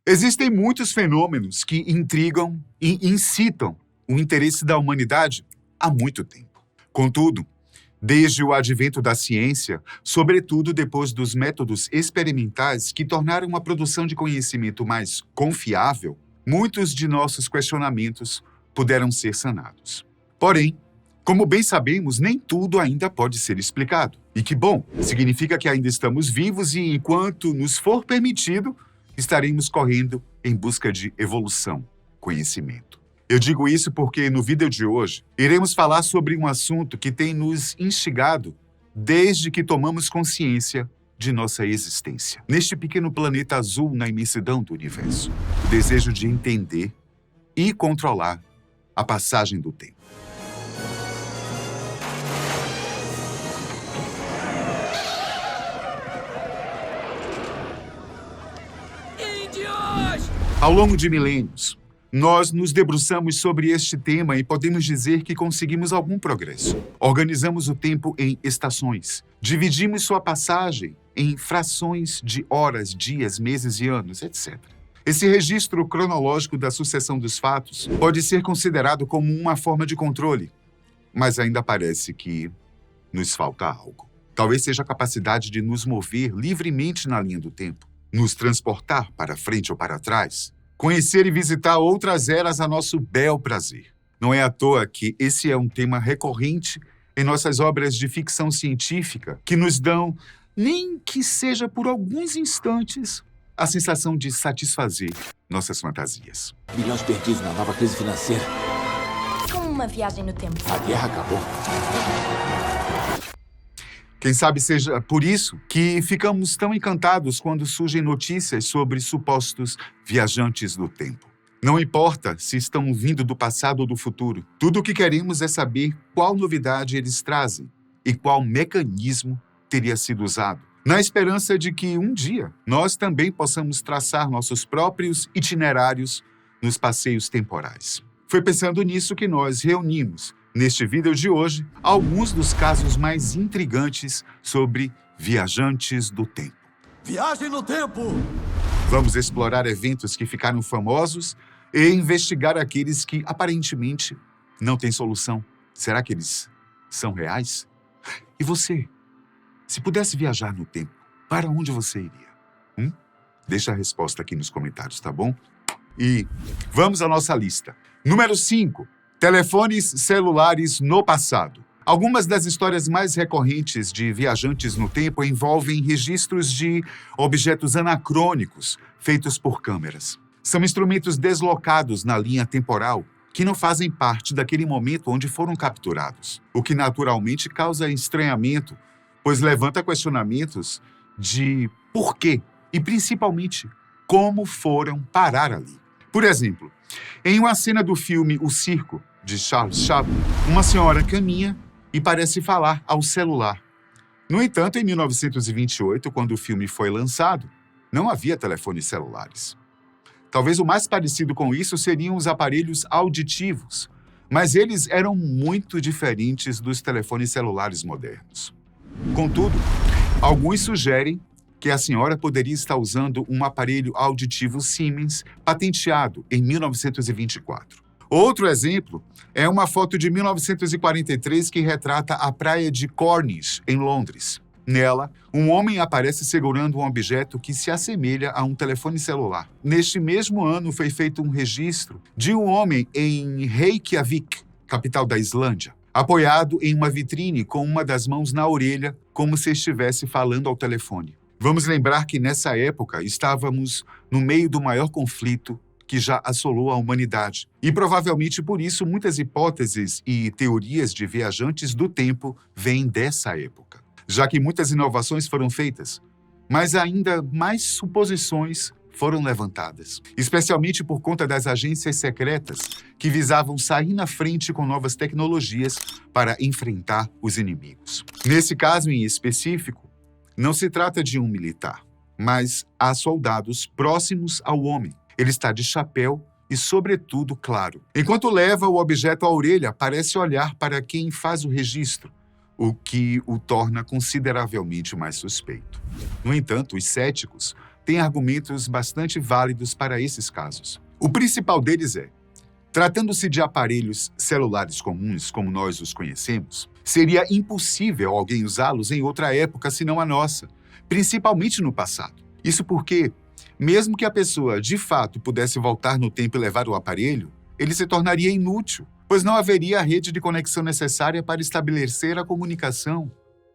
Existem muitos fenômenos que intrigam e incitam o interesse da humanidade há muito tempo. Contudo, desde o advento da ciência, sobretudo depois dos métodos experimentais que tornaram a produção de conhecimento mais confiável, muitos de nossos questionamentos puderam ser sanados. Porém, como bem sabemos, nem tudo ainda pode ser explicado. E que bom, significa que ainda estamos vivos e, enquanto nos for permitido, estaremos correndo em busca de evolução, conhecimento. Eu digo isso porque no vídeo de hoje iremos falar sobre um assunto que tem nos instigado desde que tomamos consciência de nossa existência. Neste pequeno planeta azul na imensidão do universo, o desejo de entender e controlar a passagem do tempo. Ao longo de milênios, nós nos debruçamos sobre este tema e podemos dizer que conseguimos algum progresso. Organizamos o tempo em estações, dividimos sua passagem em frações de horas, dias, meses e anos, etc. Esse registro cronológico da sucessão dos fatos pode ser considerado como uma forma de controle, mas ainda parece que nos falta algo. Talvez seja a capacidade de nos mover livremente na linha do tempo, nos transportar para frente ou para trás, conhecer e visitar outras eras a nosso bel prazer. Não é à toa que esse é um tema recorrente em nossas obras de ficção científica que nos dão, nem que seja por alguns instantes, a sensação de satisfazer nossas fantasias. Bilhões perdidos na nova crise financeira. Como uma viagem no tempo. A guerra acabou. Quem sabe seja por isso que ficamos tão encantados quando surgem notícias sobre supostos viajantes do tempo. Não importa se estão vindo do passado ou do futuro. Tudo o que queremos é saber qual novidade eles trazem e qual mecanismo teria sido usado, na esperança de que um dia nós também possamos traçar nossos próprios itinerários nos passeios temporais. Foi pensando nisso que nós reunimos neste vídeo de hoje, alguns dos casos mais intrigantes sobre viajantes do tempo. Viagem no tempo! Vamos explorar eventos que ficaram famosos e investigar aqueles que aparentemente não têm solução. Será que eles são reais? E você, se pudesse viajar no tempo, para onde você iria? Deixa a resposta aqui nos comentários, tá bom? E vamos à nossa lista. Número 5. Telefones celulares no passado. Algumas das histórias mais recorrentes de viajantes no tempo envolvem registros de objetos anacrônicos feitos por câmeras. São instrumentos deslocados na linha temporal que não fazem parte daquele momento onde foram capturados, o que naturalmente causa estranhamento, pois levanta questionamentos de por quê e, principalmente, como foram parar ali. Por exemplo, em uma cena do filme O Circo, de Charles Chaplin, uma senhora caminha e parece falar ao celular. No entanto, em 1928, quando o filme foi lançado, não havia telefones celulares. Talvez o mais parecido com isso seriam os aparelhos auditivos, mas eles eram muito diferentes dos telefones celulares modernos. Contudo, alguns sugerem que a senhora poderia estar usando um aparelho auditivo Siemens patenteado em 1924. Outro exemplo é uma foto de 1943 que retrata a praia de Corniche, em Londres. Nela, um homem aparece segurando um objeto que se assemelha a um telefone celular. Neste mesmo ano, foi feito um registro de um homem em Reykjavik, capital da Islândia, apoiado em uma vitrine com uma das mãos na orelha, como se estivesse falando ao telefone. Vamos lembrar que nessa época estávamos no meio do maior conflito que já assolou a humanidade. E provavelmente por isso muitas hipóteses e teorias de viajantes do tempo vêm dessa época, já que muitas inovações foram feitas, mas ainda mais suposições foram levantadas, especialmente por conta das agências secretas que visavam sair na frente com novas tecnologias para enfrentar os inimigos. Nesse caso em específico, não se trata de um militar, mas há soldados próximos ao homem. Ele está de chapéu e, sobretudo, claro. Enquanto leva o objeto à orelha, parece olhar para quem faz o registro, o que o torna consideravelmente mais suspeito. No entanto, os céticos têm argumentos bastante válidos para esses casos. O principal deles é: tratando-se de aparelhos celulares comuns, como nós os conhecemos, seria impossível alguém usá-los em outra época senão a nossa, principalmente no passado. Isso porque, mesmo que a pessoa de fato pudesse voltar no tempo e levar o aparelho, ele se tornaria inútil, pois não haveria a rede de conexão necessária para estabelecer a comunicação.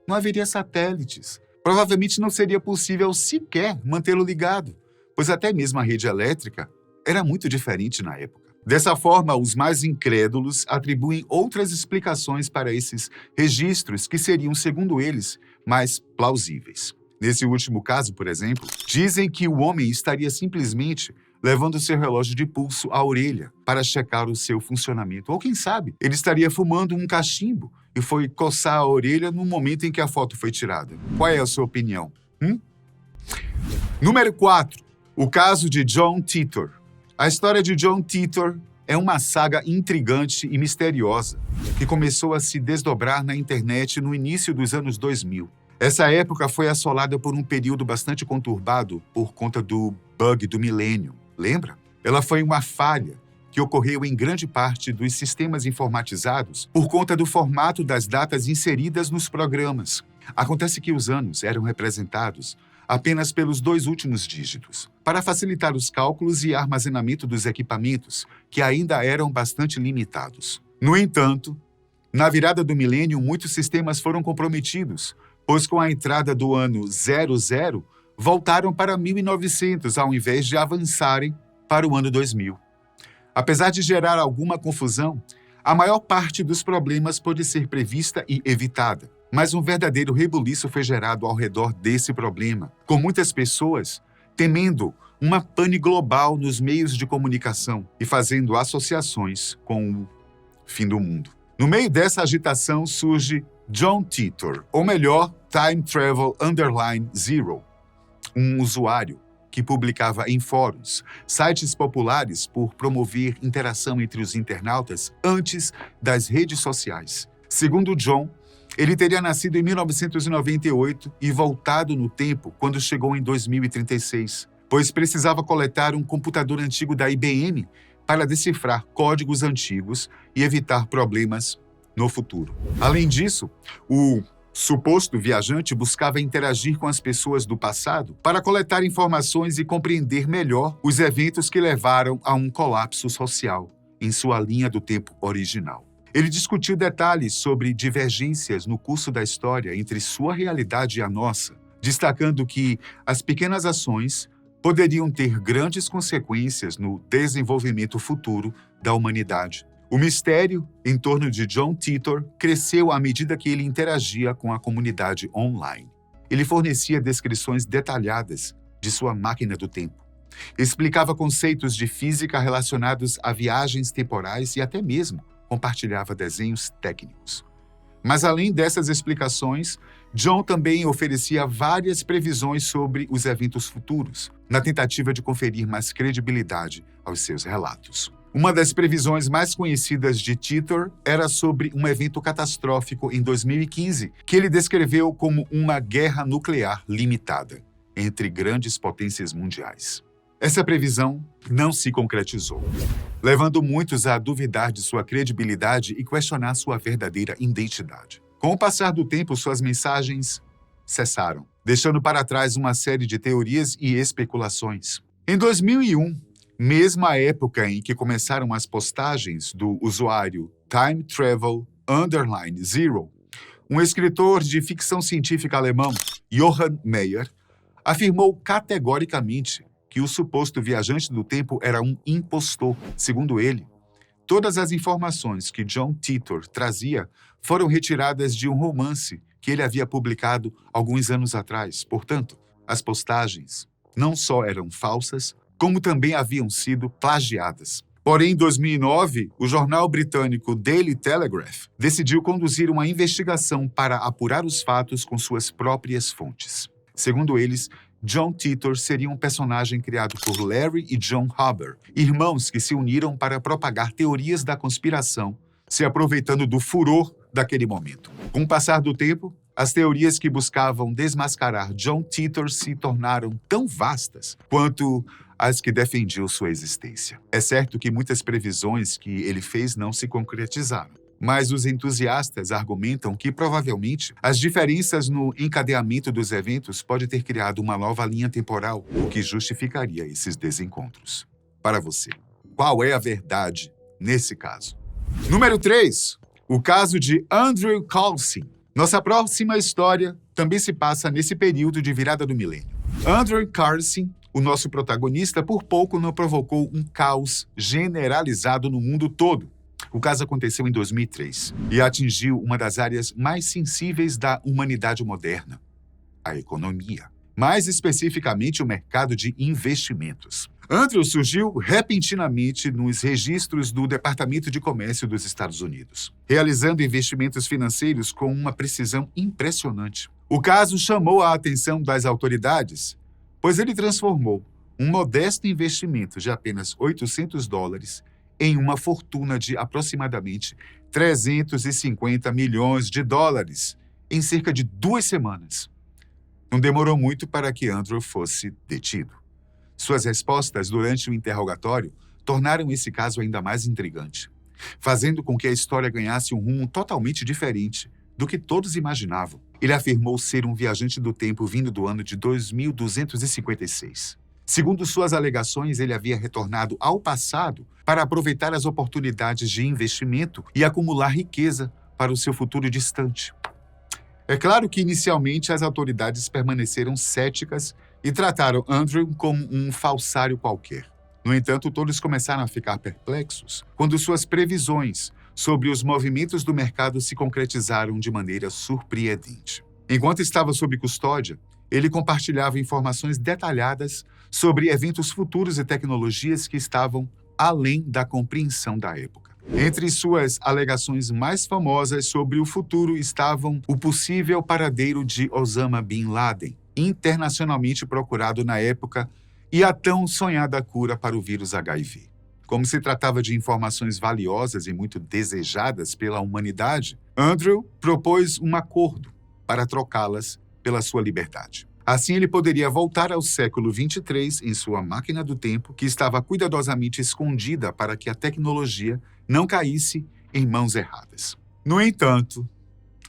Não haveria satélites. Provavelmente não seria possível sequer mantê-lo ligado, pois até mesmo a rede elétrica era muito diferente na época. Dessa forma, os mais incrédulos atribuem outras explicações para esses registros que seriam, segundo eles, mais plausíveis. Nesse último caso, por exemplo, dizem que o homem estaria simplesmente levando seu relógio de pulso à orelha para checar o seu funcionamento. Ou quem sabe, ele estaria fumando um cachimbo e foi coçar a orelha no momento em que a foto foi tirada. Qual é a sua opinião? Número 4. O caso de John Titor. A história de John Titor é uma saga intrigante e misteriosa que começou a se desdobrar na internet no início dos anos 2000. Essa época foi assolada por um período bastante conturbado por conta do bug do milênio. Lembra? Ela foi uma falha que ocorreu em grande parte dos sistemas informatizados por conta do formato das datas inseridas nos programas. Acontece que os anos eram representados apenas pelos 2 últimos dígitos, para facilitar os cálculos e armazenamento dos equipamentos, que ainda eram bastante limitados. No entanto, na virada do milênio, muitos sistemas foram comprometidos, pois com a entrada do ano 00, voltaram para 1900, ao invés de avançarem para o ano 2000. Apesar de gerar alguma confusão, a maior parte dos problemas pôde ser prevista e evitada. Mas um verdadeiro rebuliço foi gerado ao redor desse problema, com muitas pessoas temendo uma pane global nos meios de comunicação e fazendo associações com o fim do mundo. No meio dessa agitação surge John Titor, ou melhor, Time Travel _0, um usuário que publicava em fóruns, sites populares por promover interação entre os internautas antes das redes sociais. Segundo John, ele teria nascido em 1998 e voltado no tempo quando chegou em 2036, pois precisava coletar um computador antigo da IBM para decifrar códigos antigos e evitar problemas no futuro. Além disso, o suposto viajante buscava interagir com as pessoas do passado para coletar informações e compreender melhor os eventos que levaram a um colapso social em sua linha do tempo original. Ele discutiu detalhes sobre divergências no curso da história entre sua realidade e a nossa, destacando que as pequenas ações poderiam ter grandes consequências no desenvolvimento futuro da humanidade. O mistério em torno de John Titor cresceu à medida que ele interagia com a comunidade online. Ele fornecia descrições detalhadas de sua máquina do tempo. Explicava conceitos de física relacionados a viagens temporais e até mesmo compartilhava desenhos técnicos. Mas além dessas explicações, John também oferecia várias previsões sobre os eventos futuros, na tentativa de conferir mais credibilidade aos seus relatos. Uma das previsões mais conhecidas de Titor era sobre um evento catastrófico em 2015, que ele descreveu como uma guerra nuclear limitada entre grandes potências mundiais. Essa previsão não se concretizou, levando muitos a duvidar de sua credibilidade e questionar sua verdadeira identidade. Com o passar do tempo, suas mensagens cessaram, deixando para trás uma série de teorias e especulações. Em 2001, mesma época em que começaram as postagens do usuário Time Travel _0, um escritor de ficção científica alemão, Johann Meyer, afirmou categoricamente que o suposto viajante do tempo era um impostor. Segundo ele, todas as informações que John Titor trazia foram retiradas de um romance que ele havia publicado alguns anos atrás. Portanto, as postagens não só eram falsas, como também haviam sido plagiadas. Porém, em 2009, o jornal britânico Daily Telegraph decidiu conduzir uma investigação para apurar os fatos com suas próprias fontes. Segundo eles, John Titor seria um personagem criado por Larry e John Haber, irmãos que se uniram para propagar teorias da conspiração, se aproveitando do furor daquele momento. Com o passar do tempo, as teorias que buscavam desmascarar John Titor se tornaram tão vastas quanto as que defendiam sua existência. É certo que muitas previsões que ele fez não se concretizaram, mas os entusiastas argumentam que, provavelmente, as diferenças no encadeamento dos eventos podem ter criado uma nova linha temporal, o que justificaria esses desencontros. Para você, qual é a verdade nesse caso? Número 3. O caso de Andrew Carlson. Nossa próxima história também se passa nesse período de virada do milênio. Andrew Carlson, o nosso protagonista, por pouco não provocou um caos generalizado no mundo todo. O caso aconteceu em 2003 e atingiu uma das áreas mais sensíveis da humanidade moderna, a economia. Mais especificamente, o mercado de investimentos. Andrew surgiu repentinamente nos registros do Departamento de Comércio dos Estados Unidos, realizando investimentos financeiros com uma precisão impressionante. O caso chamou a atenção das autoridades, pois ele transformou um modesto investimento de apenas $800 em uma fortuna de aproximadamente $350 milhões em cerca de 2 semanas. Não demorou muito para que Andrew fosse detido. Suas respostas durante o interrogatório tornaram esse caso ainda mais intrigante, fazendo com que a história ganhasse um rumo totalmente diferente do que todos imaginavam. Ele afirmou ser um viajante do tempo vindo do ano de 2256. Segundo suas alegações, ele havia retornado ao passado para aproveitar as oportunidades de investimento e acumular riqueza para o seu futuro distante. É claro que, inicialmente, as autoridades permaneceram céticas e trataram Andrew como um falsário qualquer. No entanto, todos começaram a ficar perplexos quando suas previsões sobre os movimentos do mercado se concretizaram de maneira surpreendente. Enquanto estava sob custódia, ele compartilhava informações detalhadas sobre eventos futuros e tecnologias que estavam além da compreensão da época. Entre suas alegações mais famosas sobre o futuro estavam o possível paradeiro de Osama Bin Laden, internacionalmente procurado na época, e a tão sonhada cura para o vírus HIV. Como se tratava de informações valiosas e muito desejadas pela humanidade, Andrew propôs um acordo para trocá-las pela sua liberdade. Assim, ele poderia voltar ao século 23 em sua máquina do tempo, que estava cuidadosamente escondida para que a tecnologia não caísse em mãos erradas. No entanto,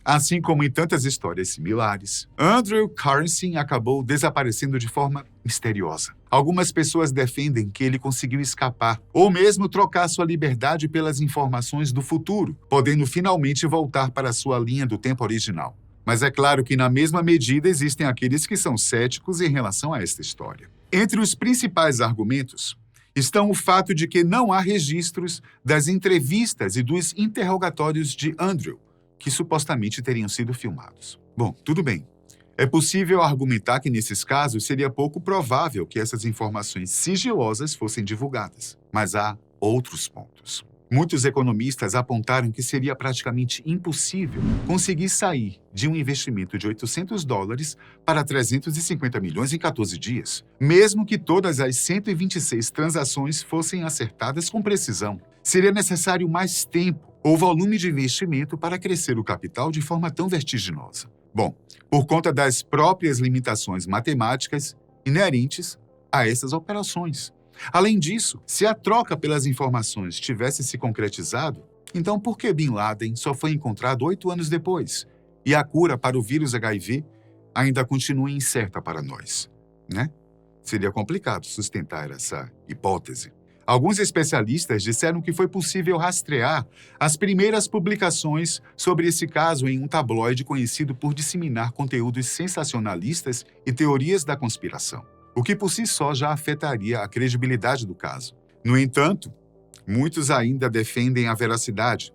assim como em tantas histórias similares, Andrew Carlson acabou desaparecendo de forma misteriosa. Algumas pessoas defendem que ele conseguiu escapar ou mesmo trocar sua liberdade pelas informações do futuro, podendo finalmente voltar para sua linha do tempo original. Mas é claro que, na mesma medida, existem aqueles que são céticos em relação a esta história. Entre os principais argumentos estão o fato de que não há registros das entrevistas e dos interrogatórios de Andrew, que supostamente teriam sido filmados. Bom, tudo bem. É possível argumentar que, nesses casos, seria pouco provável que essas informações sigilosas fossem divulgadas. Mas há outros pontos. Muitos economistas apontaram que seria praticamente impossível conseguir sair de um investimento de $800 para $350 milhões em 14 dias, mesmo que todas as 126 transações fossem acertadas com precisão. Seria necessário mais tempo ou volume de investimento para crescer o capital de forma tão vertiginosa. Bom, por conta das próprias limitações matemáticas inerentes a essas operações. Além disso, se a troca pelas informações tivesse se concretizado, então por que Bin Laden só foi encontrado 8 anos depois e a cura para o vírus HIV ainda continua incerta para nós, né? Seria complicado sustentar essa hipótese. Alguns especialistas disseram que foi possível rastrear as primeiras publicações sobre esse caso em um tabloide conhecido por disseminar conteúdos sensacionalistas e teorias da conspiração, o que por si só já afetaria a credibilidade do caso. No entanto, muitos ainda defendem a veracidade,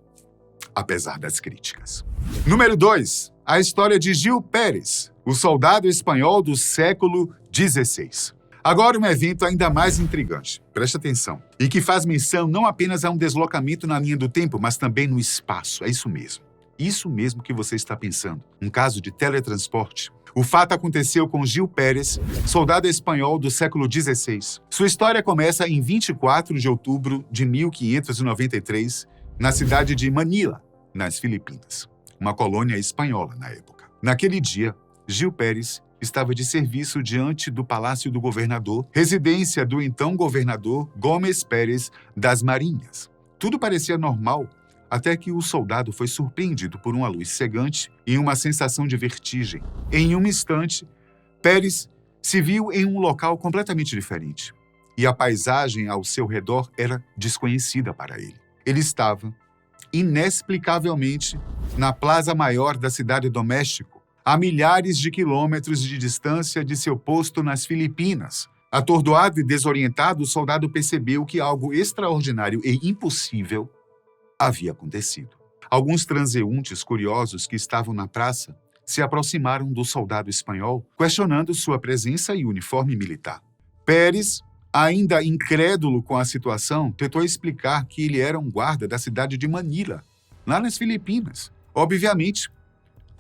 apesar das críticas. Número 2. A história de Gil Pérez, o soldado espanhol do século XVI. Agora um evento ainda mais intrigante, preste atenção, e que faz menção não apenas a um deslocamento na linha do tempo, mas também no espaço. É isso mesmo. Isso mesmo que você está pensando. Um caso de teletransporte. O fato aconteceu com Gil Pérez, soldado espanhol do século XVI. Sua história começa em 24 de outubro de 1593, na cidade de Manila, nas Filipinas, uma colônia espanhola na época. Naquele dia, Gil Pérez estava de serviço diante do Palácio do Governador, residência do então governador Gomes Pérez das Marinhas. Tudo parecia normal, até que o soldado foi surpreendido por uma luz cegante e uma sensação de vertigem. Em um instante, Pérez se viu em um local completamente diferente, e a paisagem ao seu redor era desconhecida para ele. Ele estava, inexplicavelmente, na Plaza Maior da cidade do México, a milhares de quilômetros de distância de seu posto nas Filipinas. Atordoado e desorientado, o soldado percebeu que algo extraordinário e impossível havia acontecido. Alguns transeuntes curiosos que estavam na praça se aproximaram do soldado espanhol, questionando sua presença e uniforme militar. Pérez, ainda incrédulo com a situação, tentou explicar que ele era um guarda da cidade de Manila, lá nas Filipinas. Obviamente,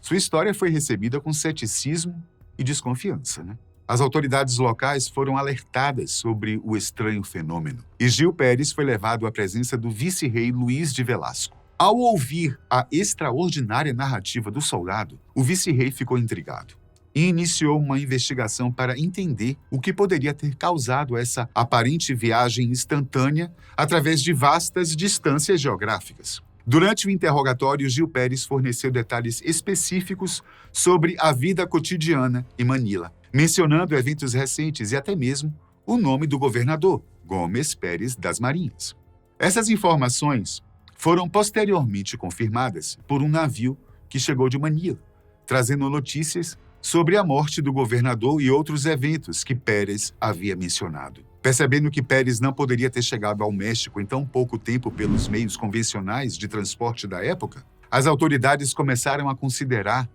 sua história foi recebida com ceticismo e desconfiança, As autoridades locais foram alertadas sobre o estranho fenômeno, e Gil Pérez foi levado à presença do vice-rei Luís de Velasco. Ao ouvir a extraordinária narrativa do soldado, o vice-rei ficou intrigado e iniciou uma investigação para entender o que poderia ter causado essa aparente viagem instantânea através de vastas distâncias geográficas. Durante o interrogatório, Gil Pérez forneceu detalhes específicos sobre a vida cotidiana em Manila, mencionando eventos recentes e até mesmo o nome do governador, Gomes Pérez das Marinhas. Essas informações foram posteriormente confirmadas por um navio que chegou de Manila, trazendo notícias sobre a morte do governador e outros eventos que Pérez havia mencionado. Percebendo que Pérez não poderia ter chegado ao México em tão pouco tempo pelos meios convencionais de transporte da época, as autoridades começaram a considerar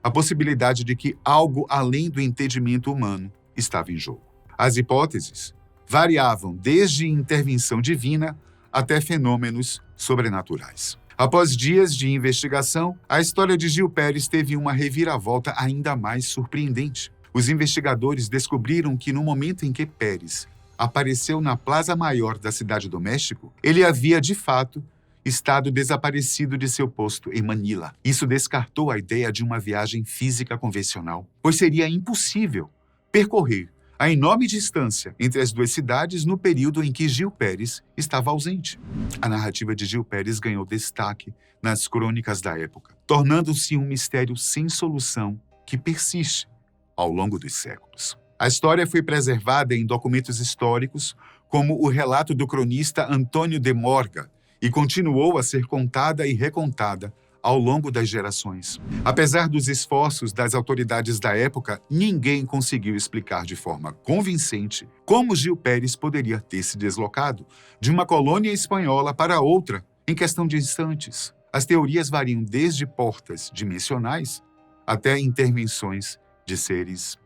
a possibilidade de que algo além do entendimento humano estava em jogo. As hipóteses variavam desde intervenção divina até fenômenos sobrenaturais. Após dias de investigação, a história de Gil Pérez teve uma reviravolta ainda mais surpreendente. Os investigadores descobriram que no momento em que Pérez apareceu na Plaza Maior da cidade do México, ele havia, de fato, estado desaparecido de seu posto em Manila. Isso descartou a ideia de uma viagem física convencional, pois seria impossível percorrer a enorme distância entre as duas cidades no período em que Gil Pérez estava ausente. A narrativa de Gil Pérez ganhou destaque nas crônicas da época, tornando-se um mistério sem solução que persiste ao longo dos séculos. A história foi preservada em documentos históricos, como o relato do cronista Antônio de Morga, e continuou a ser contada e recontada ao longo das gerações. Apesar dos esforços das autoridades da época, ninguém conseguiu explicar de forma convincente como Gil Pérez poderia ter se deslocado de uma colônia espanhola para outra em questão de instantes. As teorias variam desde portas dimensionais até intervenções de seres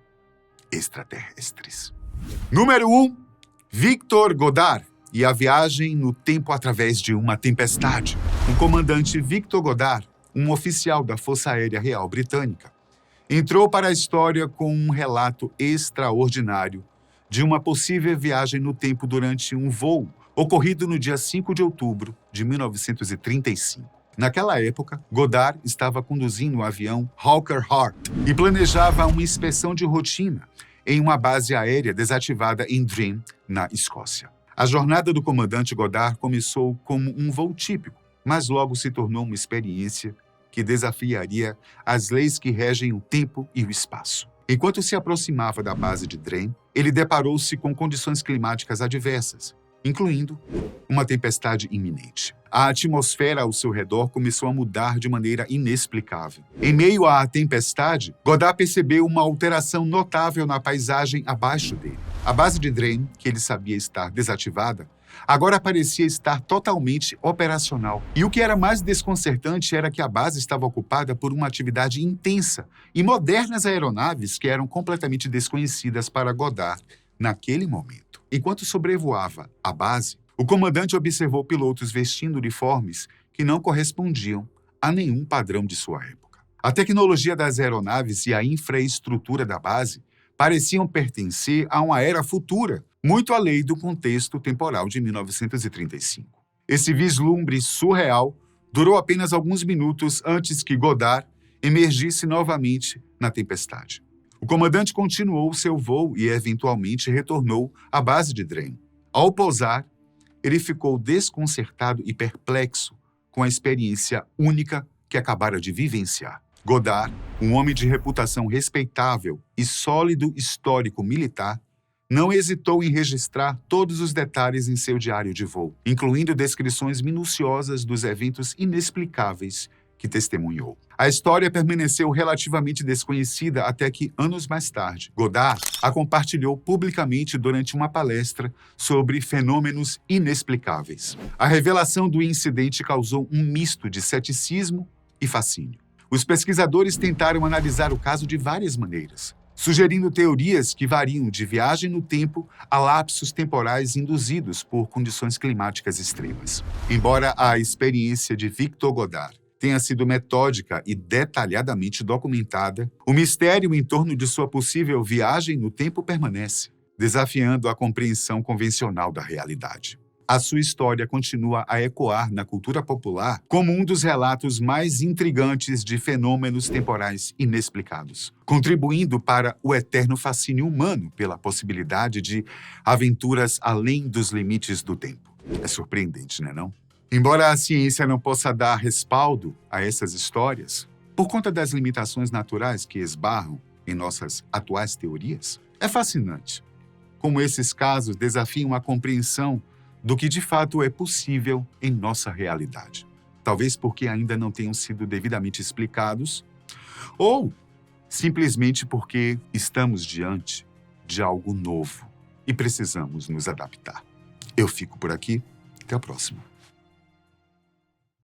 extraterrestres. Número 1. Victor Godard e a viagem no tempo através de uma tempestade. O comandante Victor Godard, um oficial da Força Aérea Real Britânica, entrou para a história com um relato extraordinário de uma possível viagem no tempo durante um voo ocorrido no dia 5 de outubro de 1935. Naquela época, Godard estava conduzindo o avião Hawker Hart e planejava uma inspeção de rotina em uma base aérea desativada em Dream, na Escócia. A jornada do comandante Godard começou como um voo típico, mas logo se tornou uma experiência que desafiaria as leis que regem o tempo e o espaço. Enquanto se aproximava da base de Dream, ele deparou-se com condições climáticas adversas, incluindo uma tempestade iminente. A atmosfera ao seu redor começou a mudar de maneira inexplicável. Em meio à tempestade, Godard percebeu uma alteração notável na paisagem abaixo dele. A base de Dream, que ele sabia estar desativada, agora parecia estar totalmente operacional. E o que era mais desconcertante era que a base estava ocupada por uma atividade intensa e modernas aeronaves que eram completamente desconhecidas para Godard naquele momento. Enquanto sobrevoava a base, o comandante observou pilotos vestindo uniformes que não correspondiam a nenhum padrão de sua época. A tecnologia das aeronaves e a infraestrutura da base pareciam pertencer a uma era futura, muito além do contexto temporal de 1935. Esse vislumbre surreal durou apenas alguns minutos antes que Godard emergisse novamente na tempestade. O comandante continuou seu voo e, eventualmente, retornou à base de Drane. Ao pousar, ele ficou desconcertado e perplexo com a experiência única que acabara de vivenciar. Goddard, um homem de reputação respeitável e sólido histórico militar, não hesitou em registrar todos os detalhes em seu diário de voo, incluindo descrições minuciosas dos eventos inexplicáveis que testemunhou. A história permaneceu relativamente desconhecida até que, anos mais tarde, Goddard a compartilhou publicamente durante uma palestra sobre fenômenos inexplicáveis. A revelação do incidente causou um misto de ceticismo e fascínio. Os pesquisadores tentaram analisar o caso de várias maneiras, sugerindo teorias que variam de viagem no tempo a lapsos temporais induzidos por condições climáticas extremas. Embora a experiência de Victor Goddard tenha sido metódica e detalhadamente documentada, o mistério em torno de sua possível viagem no tempo permanece, desafiando a compreensão convencional da realidade. A sua história continua a ecoar na cultura popular como um dos relatos mais intrigantes de fenômenos temporais inexplicados, contribuindo para o eterno fascínio humano pela possibilidade de aventuras além dos limites do tempo. É surpreendente, não é não? Embora a ciência não possa dar respaldo a essas histórias, por conta das limitações naturais que esbarram em nossas atuais teorias, é fascinante como esses casos desafiam a compreensão do que de fato é possível em nossa realidade. Talvez porque ainda não tenham sido devidamente explicados, ou simplesmente porque estamos diante de algo novo e precisamos nos adaptar. Eu fico por aqui. Até a próxima.